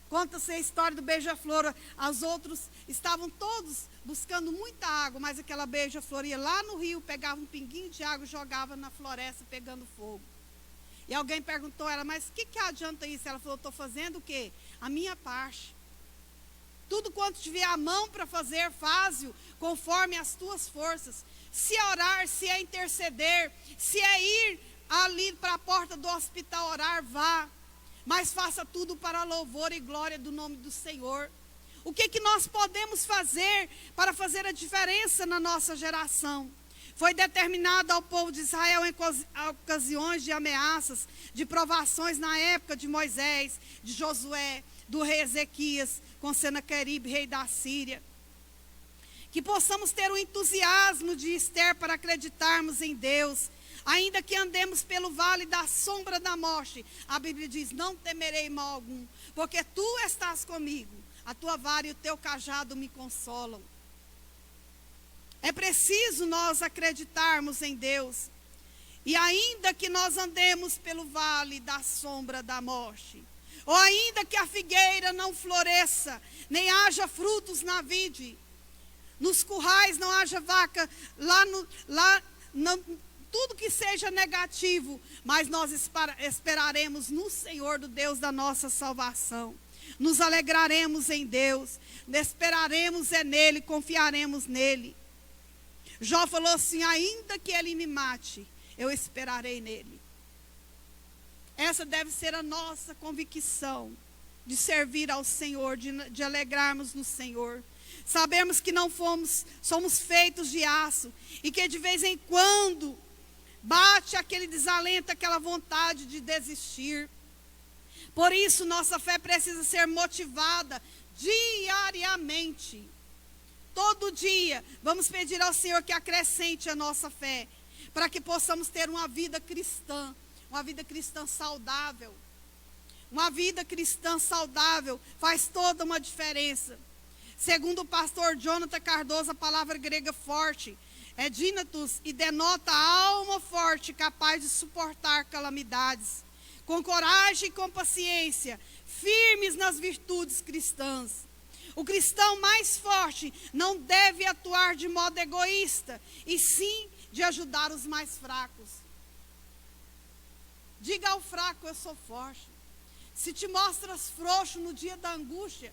Conta-se a história do beija-flor. Os outros estavam todos buscando muita água, mas aquela beija-flor ia lá no rio, pegava um pinguinho de água e jogava na floresta pegando fogo. E alguém perguntou a ela, mas o que adianta isso? Ela falou, estou fazendo o quê? A minha parte. Tudo quanto tiver a mão para fazer, faz-o conforme as tuas forças. Se é orar, se é interceder, se é ir ali para a porta do hospital orar, vá. Mas faça tudo para louvor e glória do nome do Senhor. O que nós podemos fazer para fazer a diferença na nossa geração? Foi determinado ao povo de Israel em ocasiões de ameaças, de provações na época de Moisés, de Josué, do rei Ezequias, com Senaqueribe, rei da Síria. Que possamos ter o entusiasmo de Esther para acreditarmos em Deus. Ainda que andemos pelo vale da sombra da morte, a Bíblia diz, não temerei mal algum, porque tu estás comigo, a tua vara e o teu cajado me consolam. É preciso nós acreditarmos em Deus. E ainda que nós andemos pelo vale da sombra da morte, ou ainda que a figueira não floresça, nem haja frutos na vide, nos currais não haja vaca, tudo que seja negativo, mas nós esperaremos no Senhor, do Deus da nossa salvação. Nos alegraremos em Deus, esperaremos nele, confiaremos nele. Jó falou assim, ainda que ele me mate, eu esperarei nele. Essa deve ser a nossa convicção de servir ao Senhor, de alegrarmos no Senhor. Sabemos que não somos feitos de aço e que de vez em quando bate aquele desalento, aquela vontade de desistir. Por isso, nossa fé precisa ser motivada diariamente. Todo dia, vamos pedir ao Senhor que acrescente a nossa fé, para que possamos ter uma vida cristã saudável. Uma vida cristã saudável faz toda uma diferença. Segundo o pastor Jonathan Cardoso, a palavra grega forte é dínatos e denota a alma forte, capaz de suportar calamidades, com coragem e com paciência, firmes nas virtudes cristãs. O cristão mais forte não deve atuar de modo egoísta, e sim de ajudar os mais fracos. Diga ao fraco, eu sou forte. Se te mostras frouxo no dia da angústia,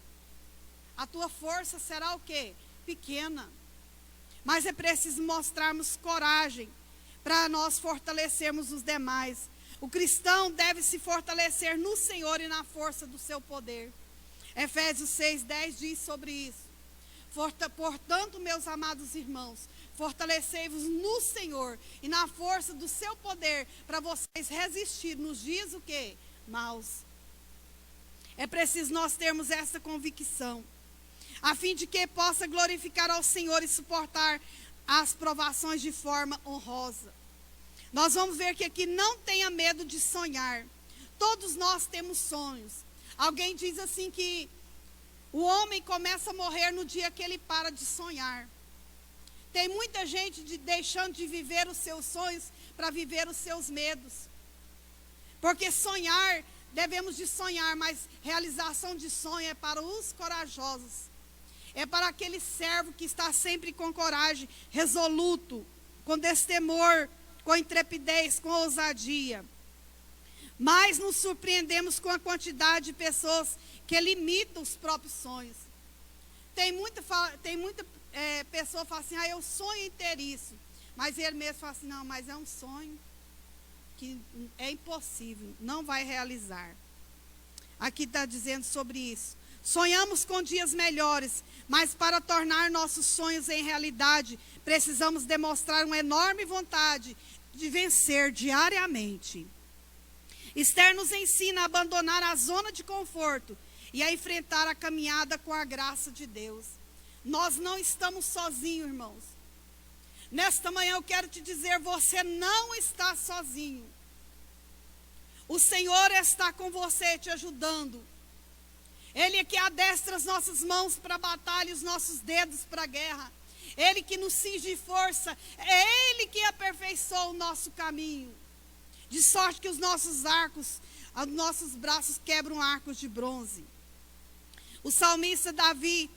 a tua força será o quê? Pequena. Mas é preciso mostrarmos coragem para nós fortalecermos os demais. O cristão deve se fortalecer no Senhor e na força do seu poder. Efésios 6:10 diz sobre isso. Portanto, meus amados irmãos, fortalecei-vos no Senhor e na força do seu poder, para vocês resistir nos dias o quê? Maus. É preciso nós termos essa convicção, a fim de que possa glorificar ao Senhor e suportar as provações de forma honrosa. Nós vamos ver que aqui não tenha medo de sonhar. Todos nós temos sonhos. Alguém diz assim que o homem começa a morrer no dia que ele para de sonhar. Tem muita gente deixando de viver os seus sonhos para viver os seus medos. Porque sonhar, devemos de sonhar, mas realização de sonho é para os corajosos. É para aquele servo que está sempre com coragem, resoluto, com destemor, com intrepidez, com ousadia. Mas nos surpreendemos com a quantidade de pessoas que limitam os próprios sonhos. Tem muita pessoa que fala assim, eu sonho em ter isso. Mas ele mesmo fala assim, não, mas é um sonho que é impossível, não vai realizar. Aqui está dizendo sobre isso. Sonhamos com dias melhores, mas para tornar nossos sonhos em realidade, precisamos demonstrar uma enorme vontade de vencer diariamente. Esther nos ensina a abandonar a zona de conforto e a enfrentar a caminhada com a graça de Deus. Nós não estamos sozinhos, irmãos. Nesta manhã eu quero te dizer, você não está sozinho. O Senhor está com você, te ajudando. Ele é que adestra as nossas mãos para a batalha e os nossos dedos para a guerra. Ele que nos cinge de força. É Ele que aperfeiçoa o nosso caminho. De sorte que os nossos braços quebram arcos de bronze. O salmista Davi,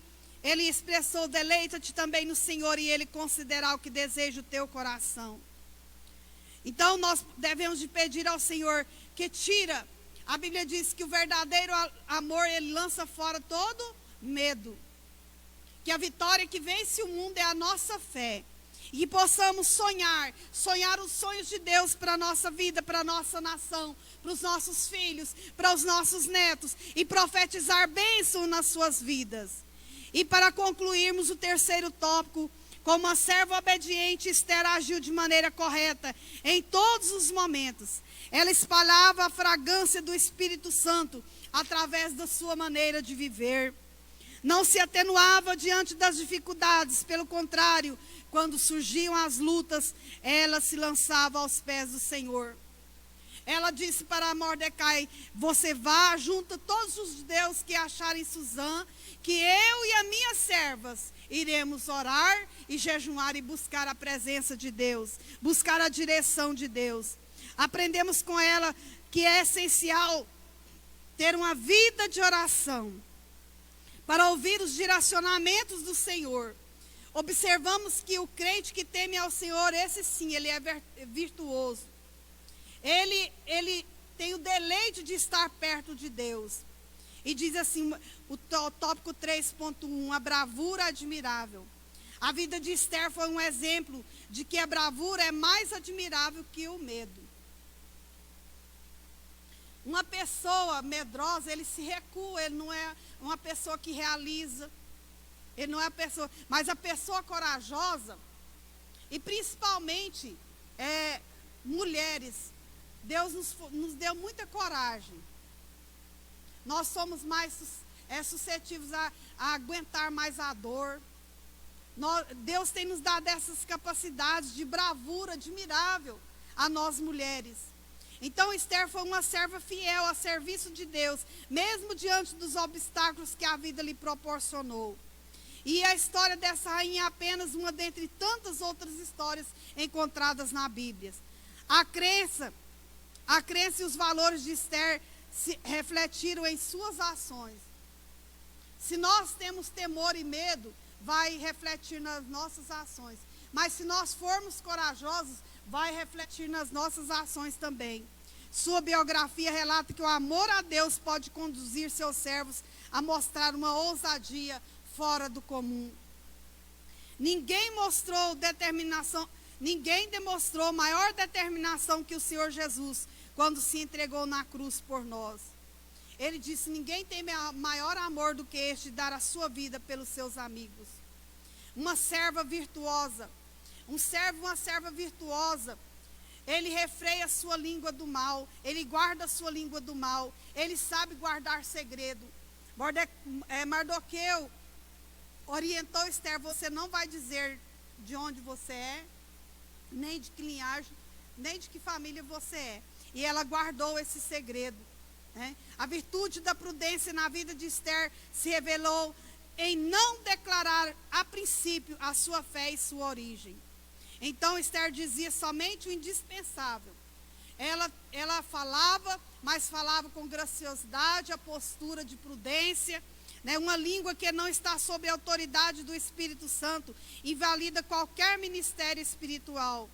ele expressou: deleita-te também no Senhor e Ele concederá o que deseja o teu coração. Então nós devemos de pedir ao Senhor que tira. A Bíblia diz que o verdadeiro amor, ele lança fora todo medo. Que a vitória que vence o mundo é a nossa fé. E que possamos sonhar os sonhos de Deus para a nossa vida, para a nossa nação, para os nossos filhos, para os nossos netos. E profetizar bênção nas suas vidas. E para concluirmos o terceiro tópico, como uma serva obediente, Esther agiu de maneira correta em todos os momentos. Ela espalhava a fragrância do Espírito Santo através da sua maneira de viver. Não se atenuava diante das dificuldades, pelo contrário, quando surgiam as lutas, ela se lançava aos pés do Senhor. Ela disse para Mordecai: você vá, junta todos os judeus que acharem Susã, que eu e as minhas servas iremos orar e jejuar e buscar a presença de Deus, buscar a direção de Deus. Aprendemos com ela que é essencial ter uma vida de oração para ouvir os direcionamentos do Senhor. Observamos que o crente que teme ao Senhor, esse sim, ele é virtuoso. Ele tem o deleite de estar perto de Deus. E diz assim, o tópico 3.1, a bravura admirável. A vida de Esther foi um exemplo de que a bravura é mais admirável que o medo. Uma pessoa medrosa, ele se recua, ele não é uma pessoa que realiza. Ele não é a pessoa, mas a pessoa corajosa, e principalmente mulheres, Deus nos deu muita coragem. Nós somos mais suscetíveis a aguentar mais a dor. Deus tem nos dado essas capacidades de bravura admirável a nós mulheres. Então Esther foi uma serva fiel a serviço de Deus, mesmo diante dos obstáculos que a vida lhe proporcionou. E a história dessa rainha é apenas uma dentre tantas outras histórias encontradas na Bíblia. A crença e os valores de Esther se refletiram em suas ações. Se nós temos temor e medo, vai refletir nas nossas ações. Mas se nós formos corajosos, vai refletir nas nossas ações também. Sua biografia relata que o amor a Deus pode conduzir seus servos a mostrar uma ousadia fora do comum. Ninguém demonstrou maior determinação que o Senhor Jesus quando se entregou na cruz por nós. Ele disse: ninguém tem maior amor do que este, de dar a sua vida pelos seus amigos. Uma serva virtuosa, um servo, uma serva virtuosa, ele refreia a sua língua do mal, ele guarda a sua língua do mal, ele sabe guardar segredo. Mardoqueu orientou Esther: você não vai dizer de onde você é, nem de que linhagem, nem de que família você é. E ela guardou esse segredo. A virtude da prudência na vida de Esther se revelou em não declarar a princípio a sua fé e sua origem. Então Esther dizia somente o indispensável. Ela falava, mas falava com graciosidade, a postura de prudência. Uma língua que não está sob a autoridade do Espírito Santo invalida qualquer ministério espiritual.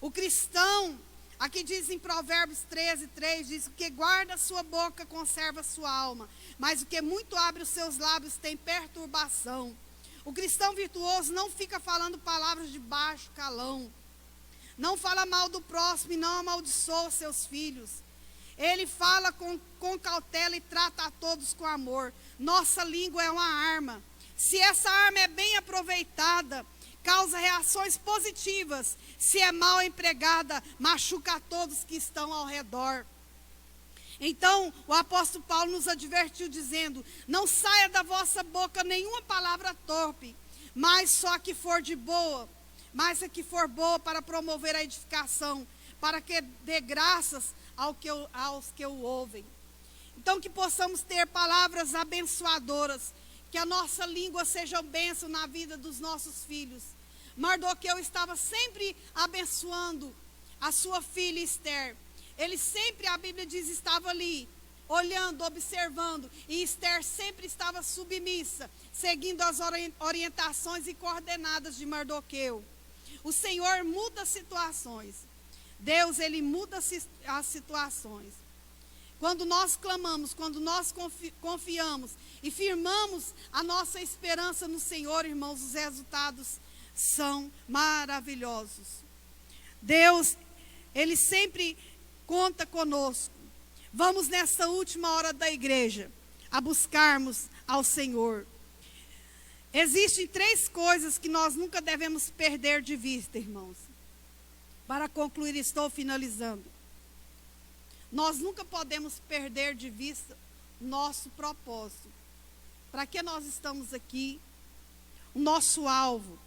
O cristão, aqui diz em Provérbios 13:3, diz: o que guarda a sua boca conserva a sua alma, mas o que muito abre os seus lábios tem perturbação. O cristão virtuoso não fica falando palavras de baixo calão, não fala mal do próximo e não amaldiçoa seus filhos. Ele fala com cautela e trata a todos com amor. Nossa língua é uma arma. Se essa arma é bem aproveitada, causa reações positivas. Se é mal empregada, machuca a todos que estão ao redor. Então, o apóstolo Paulo nos advertiu dizendo: não saia da vossa boca nenhuma palavra torpe, mas só a que for de boa, mas a que for boa para promover a edificação, para que dê graças aos que o ouvem. Então, que possamos ter palavras abençoadoras, que a nossa língua seja bênção na vida dos nossos filhos. Mardoqueu estava sempre abençoando a sua filha Esther. Ele sempre, a Bíblia diz, estava ali, olhando, observando. E Esther sempre estava submissa, seguindo as orientações e coordenadas de Mardoqueu. O Senhor muda situações. Deus, Ele muda as situações. Quando nós clamamos, quando nós confiamos e firmamos a nossa esperança no Senhor, irmãos, os resultados são maravilhosos. Deus, Ele sempre conta conosco. Vamos nessa última hora da igreja a buscarmos ao Senhor. Existem 3 coisas que nós nunca devemos perder de vista, irmãos. Para concluir, estou finalizando. Nós nunca podemos perder de vista o nosso propósito. Para que nós estamos aqui? O nosso alvo.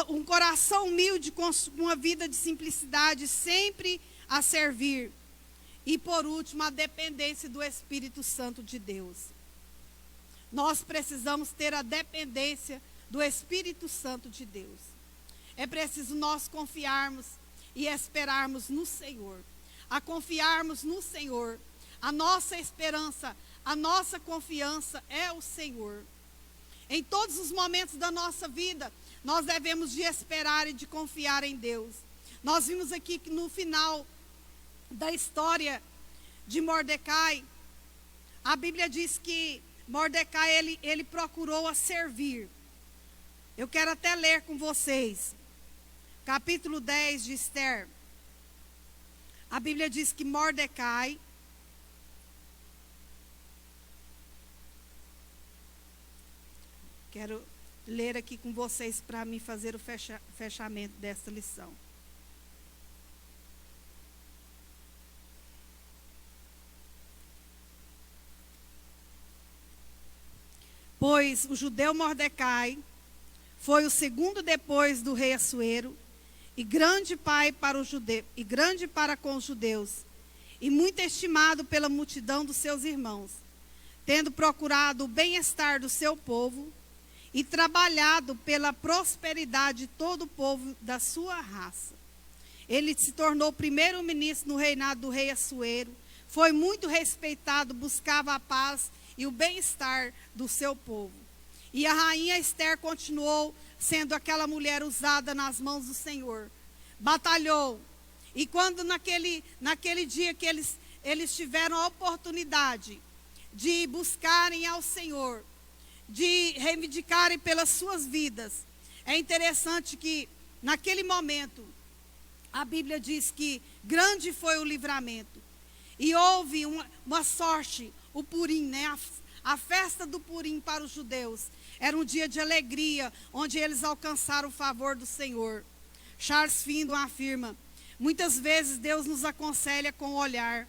Um coração humilde com uma vida de simplicidade, sempre a servir. E por último, a dependência do Espírito Santo de Deus. Nós precisamos ter a dependência do Espírito Santo de Deus. É preciso nós confiarmos e esperarmos no Senhor. A confiarmos no Senhor. A nossa esperança, a nossa confiança é o Senhor. Em todos os momentos da nossa vida, nós devemos de esperar e de confiar em Deus. Nós vimos aqui que no final da história de Mordecai, a Bíblia diz que Mordecai, ele procurou a servir. Eu quero até ler com vocês, capítulo 10 de Esther. A Bíblia diz que Mordecai, quero ler aqui com vocês para me fazer o fechamento dessa lição. Pois o judeu Mordecai foi o segundo depois do rei Assuero, e grande pai para o judeu, e grande para com os judeus, e muito estimado pela multidão dos seus irmãos, tendo procurado o bem-estar do seu povo e trabalhado pela prosperidade de todo o povo da sua raça. Ele se tornou primeiro-ministro no reinado do rei Assuero, foi muito respeitado, buscava a paz e o bem-estar do seu povo. E a rainha Esther continuou sendo aquela mulher usada nas mãos do Senhor. Batalhou. E quando naquele dia que eles tiveram a oportunidade de buscarem ao Senhor, de reivindicarem pelas suas vidas, é interessante que naquele momento a Bíblia diz que grande foi o livramento. E houve uma sorte, o Purim, né? A festa do Purim para os judeus. Era um dia de alegria, onde eles alcançaram o favor do Senhor. Charles Finney afirma: muitas vezes Deus nos aconselha com o olhar.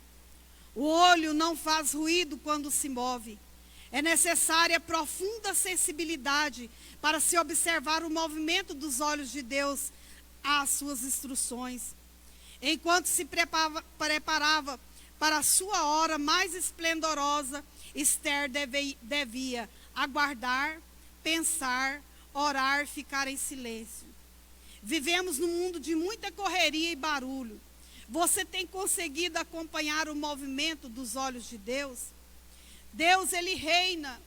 O olho não faz ruído quando se move. É necessária profunda sensibilidade para se observar o movimento dos olhos de Deus às suas instruções. Enquanto se preparava para a sua hora mais esplendorosa, Esther devia aguardar, pensar, orar, ficar em silêncio. Vivemos num mundo de muita correria e barulho. Você tem conseguido acompanhar o movimento dos olhos de Deus? Deus, Ele reina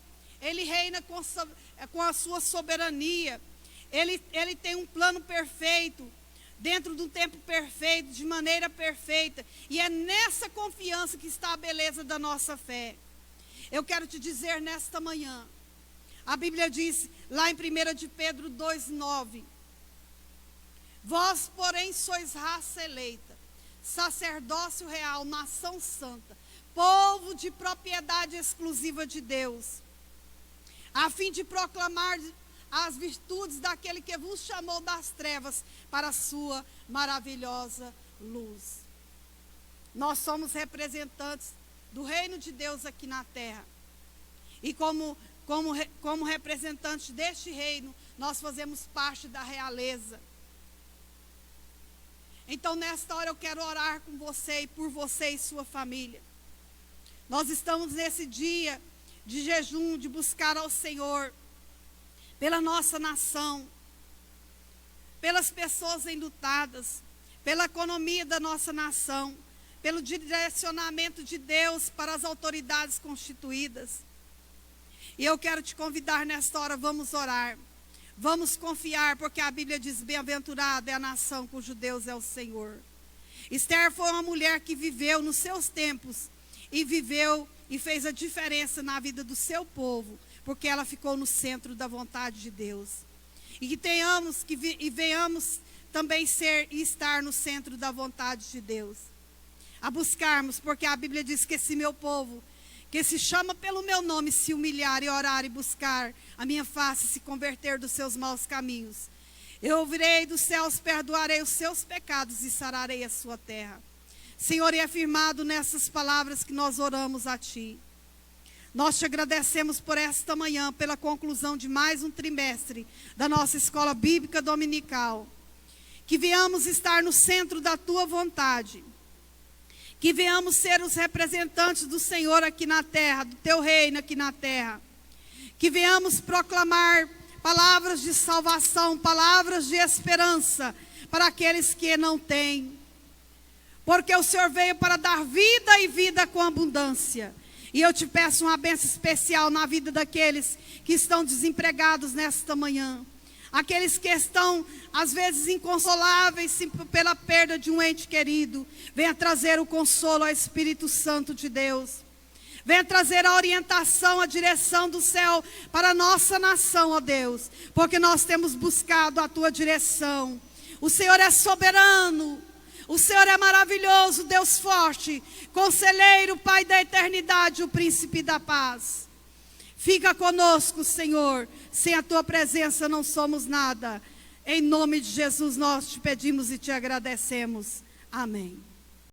com a sua soberania. Ele tem um plano perfeito, dentro de um tempo perfeito, de maneira perfeita. E é nessa confiança que está a beleza da nossa fé. Eu quero te dizer nesta manhã, a Bíblia diz lá em 1 de Pedro 2,9: vós, porém, sois raça eleita, sacerdócio real, nação santa, povo de propriedade exclusiva de Deus, a fim de proclamar as virtudes daquele que vos chamou das trevas para a sua maravilhosa luz. Nós somos representantes do reino de Deus aqui na terra. E como representantes deste reino, nós fazemos parte da realeza. Então, nesta hora, eu quero orar com você e por você e sua família. Nós estamos nesse dia de jejum, de buscar ao Senhor, pela nossa nação, pelas pessoas enlutadas, pela economia da nossa nação, pelo direcionamento de Deus para as autoridades constituídas. E eu quero te convidar nesta hora, vamos orar, vamos confiar, porque a Bíblia diz, bem-aventurada é a nação cujo Deus é o Senhor. Esther foi uma mulher que viveu nos seus tempos, e viveu e fez a diferença na vida do seu povo, porque ela ficou no centro da vontade de Deus. E que venhamos também ser e estar no centro da vontade de Deus. A buscarmos, porque a Bíblia diz que esse meu povo, que se chama pelo meu nome, se humilhar e orar e buscar a minha face, se converter dos seus maus caminhos, eu ouvirei dos céus, perdoarei os seus pecados e sararei a sua terra. Senhor, é afirmado nessas palavras que nós oramos a Ti. Nós te agradecemos por esta manhã, pela conclusão de mais um trimestre da nossa escola bíblica dominical. Que venhamos estar no centro da Tua vontade. Que venhamos ser os representantes do Senhor aqui na terra, do Teu reino aqui na terra. Que venhamos proclamar palavras de salvação, palavras de esperança para aqueles que não têm. Porque o Senhor veio para dar vida e vida com abundância. E eu te peço uma bênção especial na vida daqueles que estão desempregados nesta manhã. Aqueles que estão, às vezes, inconsoláveis pela perda de um ente querido. Venha trazer o consolo ao Espírito Santo de Deus. Venha trazer a orientação, a direção do céu para a nossa nação, ó Deus. Porque nós temos buscado a Tua direção. O Senhor é soberano. O Senhor é maravilhoso, Deus forte, conselheiro, Pai da eternidade, o príncipe da paz. Fica conosco, Senhor. Sem a Tua presença não somos nada. Em nome de Jesus nós te pedimos e te agradecemos. Amém.